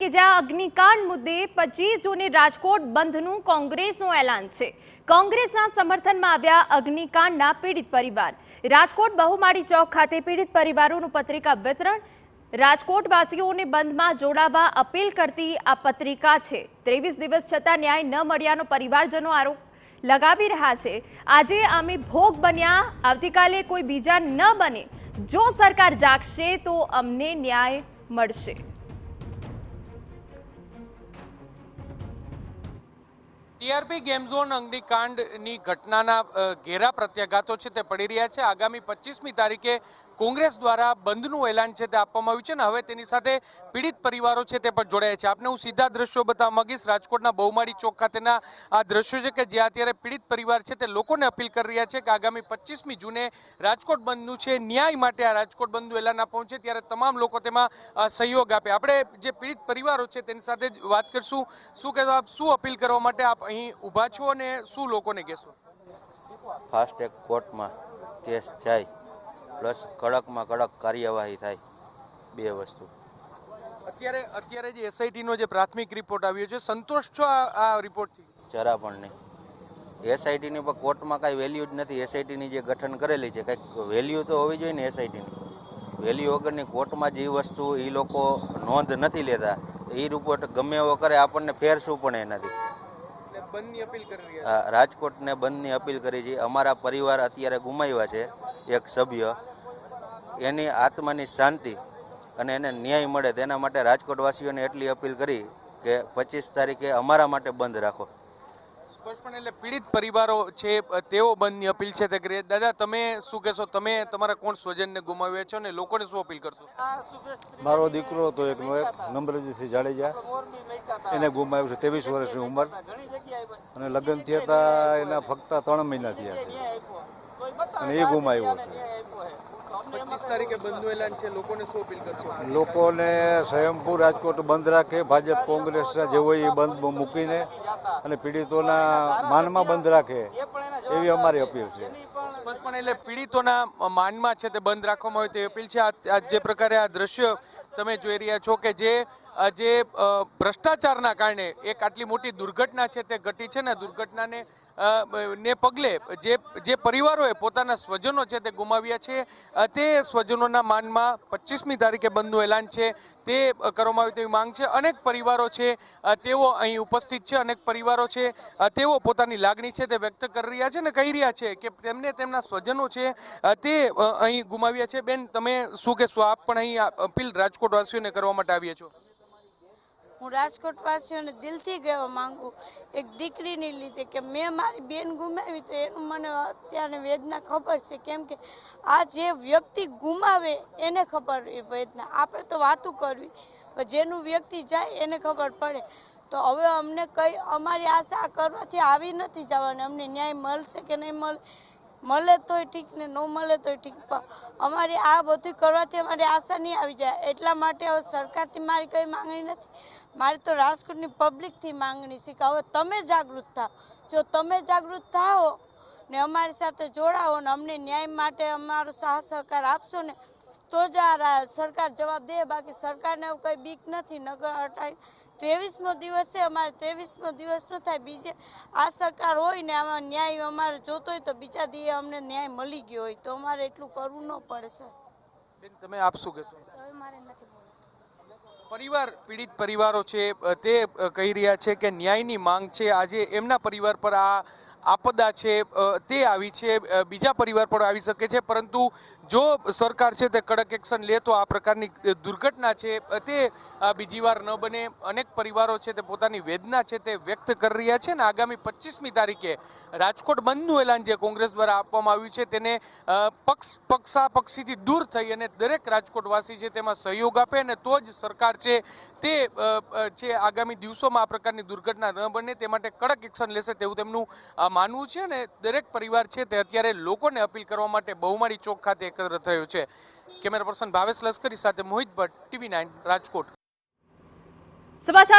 કે જ્યાં અગ્નિકાંડ મુદ્દે 25 જૂને રાજકોટ બંધનું કોંગ્રેસનું એલાન છે। કોંગ્રેસના સમર્થનમાં આવ્યા અગ્નિકાંડના પીડિત પરિવાર। રાજકોટ બહુમાળી ચોક ખાતે પીડિત પરિવારોનું પત્રિકા વિતરણ। રાજકોટવાસીઓને બંધમાં જોડાવા અપીલ કરતી આ પત્રિકા છે। 23 દિવસ છતાં ન્યાય ન મળ્યાનો પરિવારજનો આરોપ लगावी रहा छे। आजे आमे भोग बन्या, आवतीकाले कोई बीजा न बने। जो सरकार जागशे तो अमने न्याय मळशे। टीआरपी गेम झोन अग्निकांडनी घटनाना घेरा प्रत्याघातो छे ते पड़ी रह्या छे। आगामी 25મી तारीखे કોંગ્રેસ દ્વારા બંધનું એલાન છે તે આપવામાં આવ્યું છે અને હવે તેની સાથે પીડિત પરિવારો છે તે પણ જોડાયા છે। આપને હું સીધા દ્રશ્યો બતાવવા માંગીશ। રાજકોટના બહુમાળી ચોક ખાતેના આ દ્રશ્યો છે કે જ્યાં અત્યારે પીડિત પરિવાર છે તે લોકોને અપીલ કરી રહ્યા છે કે આગામી 25મી જૂને રાજકોટ બંધનું છે ન્યાય માટે આ રાજકોટ બંધનું એલાન આપવાનું છે, ત્યારે તમામ લોકો તેમાં સહયોગ આપે। આપણે જે પીડિત પરિવારો છે તેની સાથે વાત કરશું। શું કહેશો આપ, શું અપીલ કરવા માટે આપ અહીં ઊભા છો અને શું લોકોને કહેશો? ફાસ્ટ ટ્રેક કોર્ટમાં કેસ જાય પ્લસ કડકમાં કડક કાર્યવાહી થાય, બે વસ્તુ। અત્યારે જે એસઆઈટીનો જે પ્રાથમિક રિપોર્ટ આવ્યો છે, સંતોષ છો આ રિપોર્ટથી? જરા પણ નહીં। એસઆઈટીની પણ કોર્ટમાં કાંઈ વેલ્યુ જ નથી। એસઆઈટીની જે ગઠન કરેલી છે કંઈક વેલ્યુ તો હોવી જોઈએ ને। એસઆઈટીની વેલ્યુ વગરની કોર્ટમાં જે વસ્તુ એ લોકો નોંધ નથી લેતા, એ રિપોર્ટ ગમે એવો કરે આપણને ફેર શું પણ એ નથી। રાજકોટને બંધની અપીલ કરી છે। અમારા પરિવાર અત્યારે ગુમાવ્યા છે એક સભ્ય, એની આત્માની શાંતિ અને એને ન્યાય મળે તેના માટે રાજકોટવાસીઓને એટલી અપીલ કરી કે 25 તારીખે અમારા માટે બંધ રાખો। એટલે પીડિત પરિવારો છે તેઓ બંધની અપીલ છે તે કરી। દાદા, તમે શું કહેશો? તમે તમારા કોણ સ્વજનને ગુમાવ્યા છો અને લોકોને શું અપીલ કરશો? મારો દીકરો હતો એકનો એક, નમ્રજીતસિંહ જાડેજા, એને ગુમાવ્યું છે। 23 વર્ષની ઉંમર અને લગ્ન થયા હતા એના ફક્ત 3 મહિના થયા છે અને એ ગુમાવ્યો છે। 25 તારીખે બંધનું એલાન છે, લોકોને શું અપીલ કરશો? લોકોને સ્વયંભૂ રાજકોટ બંધ રાખે, ભાજપ કોંગ્રેસના જે હોય એ બંધ મૂકીને અને પીડિતોના માનમાં બંધ રાખે, એવી અમારી અપીલ છે। એટલે પીડિતોના માનમાં છે તે બંધ રાખવામાં આવે તેવી અપીલ છે। આ જે પ્રકારે આ દ્રશ્ય તમે જોઈ રહ્યા છો કે જે ભ્રષ્ટાચારના કારણે એક આટલી મોટી દુર્ઘટના છે તે ઘટી છે ને, દુર્ઘટનાને ને પગલે જે પરિવારોએ પોતાના સ્વજનો છે તે ગુમાવ્યા છે, તે સ્વજનોના માનમાં 25મી તારીખે બંધનું એલાન છે તે કરવામાં આવે તેવી માંગ છે। અનેક પરિવારો છે તેઓ અહીં ઉપસ્થિત છે, અનેક પરિવારો છે તેઓ પોતાની લાગણી છે તે વ્યક્ત કરી રહ્યા છે ને કહી રહ્યા છે કે તેમને તેમના સ્વજનો છે તે અહીં ગુમાવ્યા છે। બેન, તમે શું કહેશો? આપ પણ અહીં અપીલ રાજકોટવાસીઓને કરવા માટે આવ્યા છો? હું રાજકોટવાસીઓને દિલથી કહેવા માંગુ, એક દીકરીની લીધે કે મેં મારી બેન ગુમાવી તો એનું મને અત્યારે વેદના ખબર છે। કેમ કે આ જે વ્યક્તિ ગુમાવે એને ખબર એ વેદના, આપણે તો વાતું કરવી, પણ જેનું વ્યક્તિ જાય એને ખબર પડે। તો હવે અમને કંઈ અમારી આશા કરવાથી આવી નથી જવાની। અમને ન્યાય મળશે કે નહીં મળે તોય ઠીક ને ન મળે તોય ઠીક, પણ અમારી આ બધું કરવાથી અમારી આશા નહીં આવી જાય। એટલા માટે હવે સરકારથી મારી કંઈ માંગણી નથી, મારી તો રાજકોટની પબ્લિકથી માંગણી છે કે હવે તમે જાગૃત થાઓ। જો તમે જાગૃત થાઓ ને અમારી સાથે જોડાવો ને અમને ન્યાય માટે અમારો સાથ સહકાર આપશો ને તો જ આ સરકાર જવાબ દે। બાકી સરકારને એવું કંઈ બીક નથી। નગર 23મો દિવસ છે, અમારે 23મો દિવસ ન થાય બીજે આ સરકાર હોય ને આમાં ન્યાય અમારે જોતો હોય તો બીજા દિવસે અમને ન્યાય મળી ગયો હોય તો અમારે એટલું કરવું ન પડે। સર બેન, તમે આપ શું કહેશો? પરિવાર, પીડિત પરિવારો છે તે કહી રહ્યા છે કે ન્યાયની માંગ છે। આજે એમના પરિવાર પર આ આપદા છે તે આવી છે, બીજા પરિવાર પર આવી શકે છે, પરંતુ જો સરકાર છે તે કડક એક્શન લે તો આ પ્રકારની દુર્ઘટના છે તે બીજી વાર ન બને। અનેક પરિવારો છે તે પોતાની વેદના છે તે વ્યક્ત કરી રહ્યા છે ને આગામી 25મી તારીખે રાજકોટ બંધનું એલાન જે કોંગ્રેસ દ્વારા આપવામાં આવ્યું છે તેને પક્ષાપક્ષીથી દૂર થઈ અને દરેક રાજકોટવાસી છે તેમાં સહયોગ આપે અને તો જ સરકાર છે તે આગામી દિવસોમાં આ પ્રકારની દુર્ઘટના ન બને તે માટે કડક એક્શન લેશે તેવું તેમનું માનવું છે અને દરેક પરિવાર છે તે અત્યારે લોકોને અપીલ કરવા માટે બહુમાળી ચોક ખાતે એકત્ર થયો છે। કેમેરા પર્સન ભાવેશ લશ્કરી સાથે મોહિત ભટ્ટ, TV9 રાજકોટ। સમાચાર